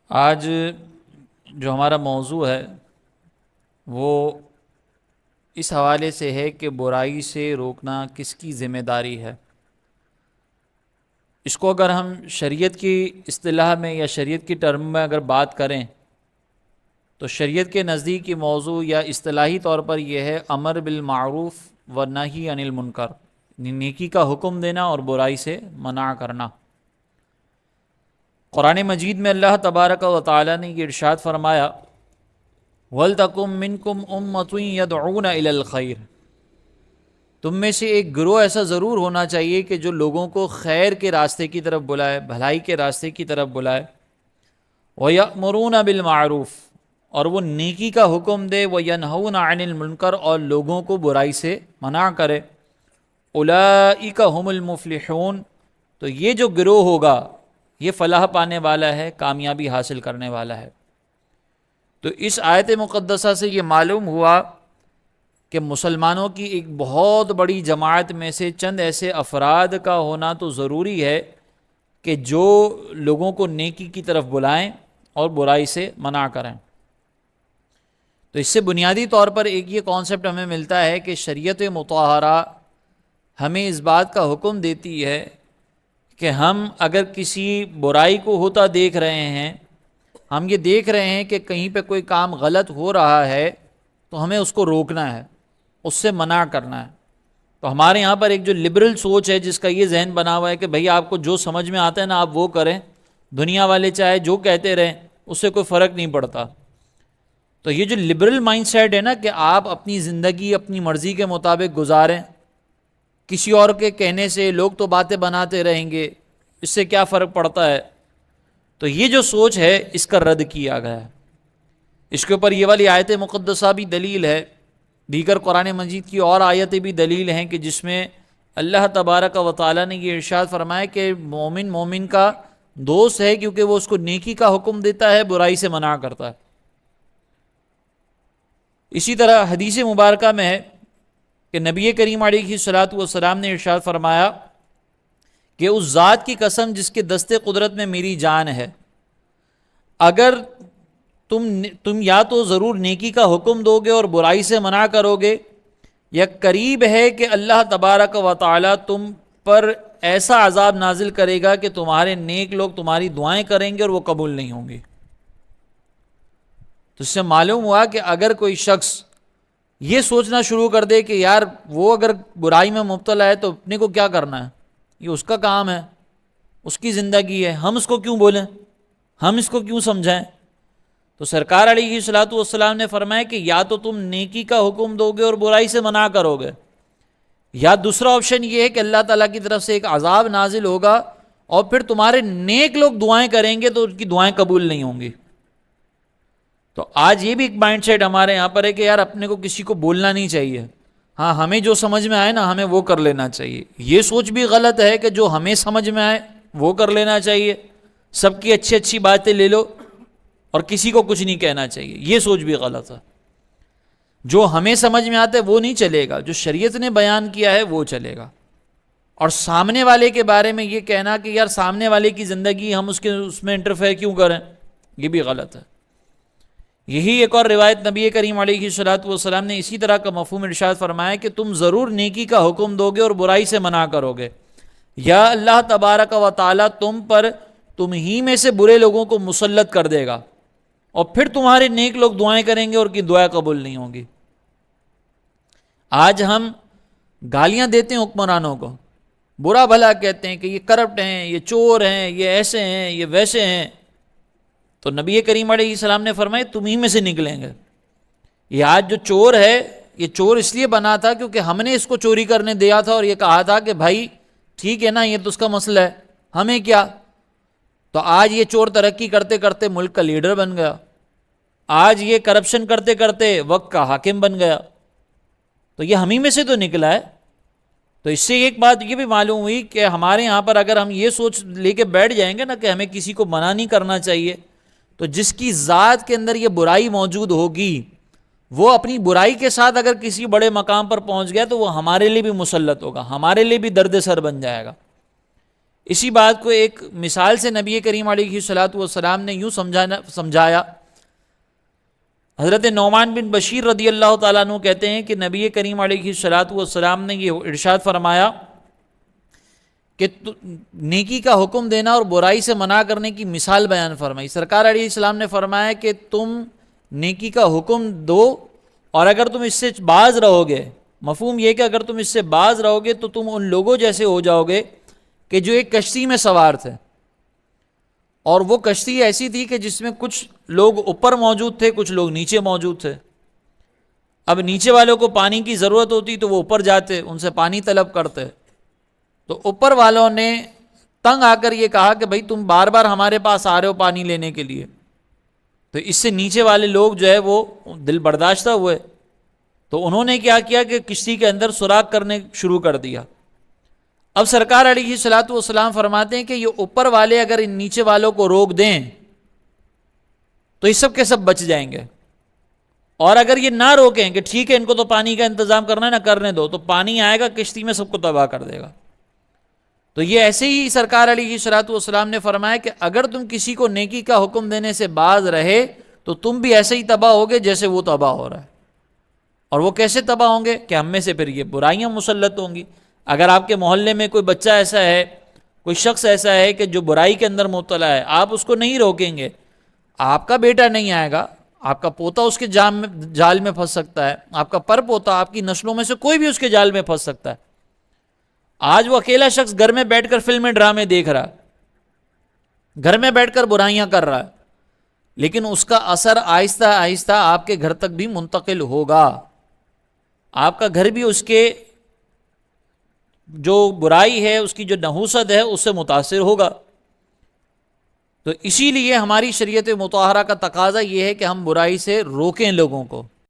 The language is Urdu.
آج جو ہمارا موضوع ہے وہ اس حوالے سے ہے کہ برائی سے روکنا کس کی ذمہ داری ہے۔ اس کو اگر ہم شریعت کی اصطلاح میں یا شریعت کی ٹرم میں اگر بات کریں تو شریعت کے نزدیک یہ موضوع یا اصطلاحی طور پر یہ ہے امر بالمعروف و نہی عن المنکر، نیکی کا حکم دینا اور برائی سے منع کرنا۔ قرآن مجید میں اللہ تبارک و تعالی نے یہ ارشاد فرمایا وَلْتَكُن مِّنكُمْ أُمَّةٌ يَدْعُونَ إِلَى الْخَيْرِ، تم میں سے ایک گروہ ایسا ضرور ہونا چاہیے کہ جو لوگوں کو خیر کے راستے کی طرف بلائے، بھلائی کے راستے کی طرف بلائے۔ وَيَأْمُرُونَ بِالْمَعْرُوفِ، اور وہ نیکی کا حکم دے، وَيَنْهُونَ عَنِ الْمُنْکَرِ، اور لوگوں کو برائی سے منع کرے۔ أُولَئِکَ هُمُ الْمُفْلِحُونَ، تو یہ جو گروہ ہوگا یہ فلاح پانے والا ہے، کامیابی حاصل کرنے والا ہے۔ تو اس آیت مقدسہ سے یہ معلوم ہوا کہ مسلمانوں کی ایک بہت بڑی جماعت میں سے چند ایسے افراد کا ہونا تو ضروری ہے کہ جو لوگوں کو نیکی کی طرف بلائیں اور برائی سے منع کریں۔ تو اس سے بنیادی طور پر ایک یہ کانسیپٹ ہمیں ملتا ہے کہ شریعت مطہرہ ہمیں اس بات کا حکم دیتی ہے کہ ہم اگر کسی برائی کو ہوتا دیکھ رہے ہیں، ہم یہ دیکھ رہے ہیں کہ کہیں پہ کوئی کام غلط ہو رہا ہے تو ہمیں اس کو روکنا ہے، اس سے منع کرنا ہے۔ تو ہمارے یہاں پر ایک جو لبرل سوچ ہے، جس کا یہ ذہن بنا ہوا ہے کہ بھئی آپ کو جو سمجھ میں آتا ہے نا آپ وہ کریں، دنیا والے چاہے جو کہتے رہیں اس سے کوئی فرق نہیں پڑتا۔ تو یہ جو لبرل مائنڈ سیٹ ہے نا کہ آپ اپنی زندگی اپنی مرضی کے مطابق گزاریں، کسی اور کے کہنے سے لوگ تو باتیں بناتے رہیں گے، اس سے کیا فرق پڑتا ہے، تو یہ جو سوچ ہے اس کا رد کیا گیا ہے۔ اس کے اوپر یہ والی آیت مقدسہ بھی دلیل ہے، دیگر قرآن مجید کی اور آیتیں بھی دلیل ہیں کہ جس میں اللہ تبارک و تعالیٰ نے یہ ارشاد فرمایا کہ مومن کا دوست ہے کیونکہ وہ اس کو نیکی کا حکم دیتا ہے، برائی سے منع کرتا ہے۔ اسی طرح حدیث مبارکہ میں ہے کہ نبی کریم علیہ الصلوۃ والسلام نے ارشاد فرمایا کہ اس ذات کی قسم جس کے دست قدرت میں میری جان ہے، اگر تم یا تو ضرور نیکی کا حکم دو گے اور برائی سے منع کرو گے، یا قریب ہے کہ اللہ تبارک و تعالی تم پر ایسا عذاب نازل کرے گا کہ تمہارے نیک لوگ تمہاری دعائیں کریں گے اور وہ قبول نہیں ہوں گی۔ تو اس سے معلوم ہوا کہ اگر کوئی شخص یہ سوچنا شروع کر دے کہ یار وہ اگر برائی میں مبتلا ہے تو اپنے کو کیا کرنا ہے، یہ اس کا کام ہے، اس کی زندگی ہے، ہم اس کو کیوں بولیں، ہم اس کو کیوں سمجھائیں؟ تو سرکار علیہ الصلوۃ والسلام نے فرمایا کہ یا تو تم نیکی کا حکم دو گے اور برائی سے منع کرو گے، یا دوسرا آپشن یہ ہے کہ اللہ تعالیٰ کی طرف سے ایک عذاب نازل ہوگا اور پھر تمہارے نیک لوگ دعائیں کریں گے تو ان کی دعائیں قبول نہیں ہوں گی۔ تو آج یہ بھی ایک مائنڈ سیٹ ہمارے یہاں پر ہے کہ یار اپنے کو کسی کو بولنا نہیں چاہیے، ہاں ہمیں جو سمجھ میں آئے نا ہمیں وہ کر لینا چاہیے۔ یہ سوچ بھی غلط ہے کہ جو ہمیں سمجھ میں آئے وہ کر لینا چاہیے، سب کی اچھی اچھی باتیں لے لو اور کسی کو کچھ نہیں کہنا چاہیے، یہ سوچ بھی غلط ہے۔ جو ہمیں سمجھ میں آتا ہے وہ نہیں چلے گا، جو شریعت نے بیان کیا ہے وہ چلے گا۔ اور سامنے والے کے بارے میں یہ کہنا کہ یار سامنے والے کی زندگی ہم اس میں انٹرفیئر کیوں کریں، یہ بھی غلط ہے۔ یہی ایک اور روایت نبی کریم علیہ الصلوۃ والسلام نے اسی طرح کا مفہوم ارشاد فرمایا کہ تم ضرور نیکی کا حکم دو گے اور برائی سے منع کرو گے، یا اللہ تبارک و تعالیٰ تم ہی میں سے برے لوگوں کو مسلط کر دے گا اور پھر تمہارے نیک لوگ دعائیں کریں گے اور کی دعائیں قبول نہیں ہوں گی۔ آج ہم گالیاں دیتے ہیں حکمرانوں کو، برا بھلا کہتے ہیں کہ یہ کرپٹ ہیں، یہ چور ہیں، یہ ایسے ہیں، یہ ویسے ہیں، تو نبی کریم علیہ السلام نے فرمایا تم ہی میں سے نکلیں گے۔ یہ آج جو چور ہے یہ چور اس لیے بنا تھا کیونکہ ہم نے اس کو چوری کرنے دیا تھا اور یہ کہا تھا کہ بھائی ٹھیک ہے نا، یہ تو اس کا مسئلہ ہے، ہمیں کیا۔ تو آج یہ چور ترقی کرتے کرتے ملک کا لیڈر بن گیا، آج یہ کرپشن کرتے کرتے وقت کا حاکم بن گیا، تو یہ ہم ہی میں سے تو نکلا ہے۔ تو اس سے ایک بات یہ بھی معلوم ہوئی کہ ہمارے یہاں پر اگر ہم یہ سوچ لے کے بیٹھ جائیں گے نا کہ ہمیں کسی کو منع نہیں کرنا چاہیے، تو جس کی ذات کے اندر یہ برائی موجود ہوگی وہ اپنی برائی کے ساتھ اگر کسی بڑے مقام پر پہنچ گیا تو وہ ہمارے لیے بھی مسلط ہوگا، ہمارے لیے بھی درد سر بن جائے گا۔ اسی بات کو ایک مثال سے نبی کریم علیہ الصلوۃ والسلام نے یوں سمجھایا. حضرت نعمان بن بشیر رضی اللہ تعالیٰ عنہ کہتے ہیں کہ نبی کریم علیہ الصلوۃ والسلام نے یہ ارشاد فرمایا کہ نیکی کا حکم دینا اور برائی سے منع کرنے کی مثال بیان فرمائی. سرکار علیہ السلام نے فرمایا کہ تم نیکی کا حکم دو اور اگر تم اس سے باز رہو گے، مفہوم یہ کہ اگر تم اس سے باز رہو گے تو تم ان لوگوں جیسے ہو جاؤ گے کہ جو ایک کشتی میں سوار تھے، اور وہ کشتی ایسی تھی کہ جس میں کچھ لوگ اوپر موجود تھے، کچھ لوگ نیچے موجود تھے. اب نیچے والوں کو پانی کی ضرورت ہوتی تو وہ اوپر جاتے، ان سے پانی طلب کرتے. تو اوپر والوں نے تنگ آ کر یہ کہا کہ بھائی تم بار بار ہمارے پاس آ رہے ہو پانی لینے کے لیے. تو اس سے نیچے والے لوگ جو ہے وہ دل برداشتہ ہوئے، تو انہوں نے کیا کیا کہ کشتی کے اندر سوراخ کرنے شروع کر دیا. اب سرکار علیہ الصلوۃ والسلام فرماتے ہیں کہ یہ اوپر والے اگر ان نیچے والوں کو روک دیں تو یہ سب کے سب بچ جائیں گے، اور اگر یہ نہ روکیں کہ ٹھیک ہے ان کو تو پانی کا انتظام کرنا ہے نہ کرنے دو، تو پانی آئے گا کشتی میں سب کو تباہ کر دے گا. تو یہ ایسے ہی سرکار علیہ الصلوۃ والسلام نے فرمایا کہ اگر تم کسی کو نیکی کا حکم دینے سے باز رہے تو تم بھی ایسے ہی تباہ ہوگے جیسے وہ تباہ ہو رہا ہے. اور وہ کیسے تباہ ہوں گے کہ ہم میں سے پھر یہ برائیاں مسلط ہوں گی. اگر آپ کے محلے میں کوئی بچہ ایسا ہے، کوئی شخص ایسا ہے کہ جو برائی کے اندر مبتلا ہے، آپ اس کو نہیں روکیں گے، آپ کا بیٹا نہیں آئے گا، آپ کا پوتا اس کے جال میں پھنس سکتا ہے، آپ کا پر پوتا، آپ کی نسلوں میں سے کوئی بھی اس کے جال میں پھنس سکتا ہے. آج وہ اکیلا شخص گھر میں بیٹھ کر فلمیں ڈرامے دیکھ رہا ہے، گھر میں بیٹھ کر برائیاں کر رہا ہے، لیکن اس کا اثر آہستہ آہستہ آپ کے گھر تک بھی منتقل ہوگا. آپ کا گھر بھی اس کے جو برائی ہے، اس کی جو نحوست ہے، اس سے متاثر ہوگا. تو اسی لیے ہماری شریعت مطہرہ کا تقاضا یہ ہے کہ ہم برائی سے روکیں لوگوں کو.